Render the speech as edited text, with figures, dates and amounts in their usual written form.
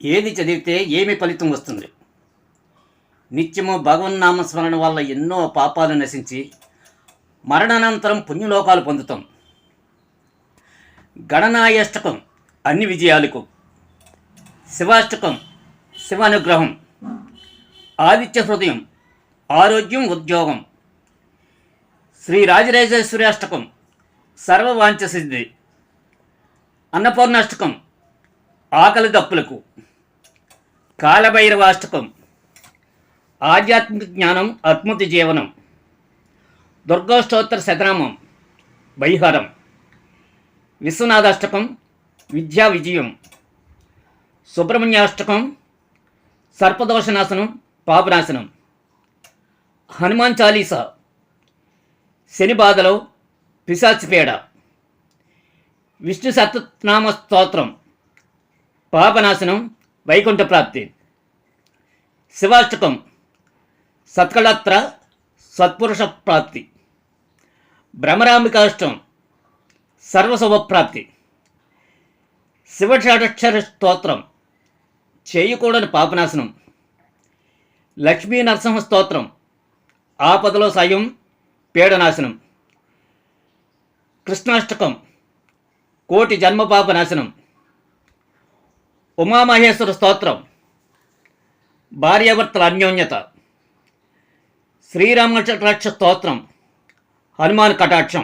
ఏది చదివితే ఏమి ఫలితం వస్తుంది? నిత్యము భగవన్నామస్మరణ వల్ల ఎన్నో పాపాలు నశించి మరణానంతరం పుణ్యలోకాలు పొందుతాం. గణనాయష్టకం అన్ని విజయాలకు, శివాష్టకం శివానుగ్రహం, ఆదిత్య హృదయం ఆరోగ్యం ఉద్యోగం, శ్రీ రాజరాజేశ్వరి అష్టకం సర్వవాంఛ సిద్ధి, అన్నపూర్ణాష్టకం ఆకలి దప్పులకు, కాలభైరవాష్టకం ఆధ్యాత్మిక జ్ఞానం అద్భుత జీవనం, దుర్గాష్టోత్తర శతనామం వైహారం, విశ్వనాథాష్టకం విద్యా విజయం, సుబ్రహ్మణ్యాష్టకం సర్పదోషనాశనం పాపనాశనం, హనుమాన్ చాలీసా శని బాధలో పిశాచిపేడ, విష్ణు సహస్రనామ స్తోత్రం పాపనాశనం వైకుంఠ ప్రాప్తి, శివాష్టకం సత్కళత్ర సత్పురుష ప్రాప్తి, భ్రమరాంబికాష్టం సర్వశుభప్రాప్తి, శివషాఢక్షర స్తోత్రం చేయకూడని పాపనాశనం, లక్ష్మీ నరసింహ స్తోత్రం ఆపదలో సాయం పీడనాశనం, కృష్ణాష్టకం కోటి జన్మ పాపనాశనం, ఉమామహేశ్వర స్తోత్రం భార్యాభర్తల అన్యోన్యత, శ్రీరామకటాక్ష స్తోత్రం హనుమాన్ కటాక్షం.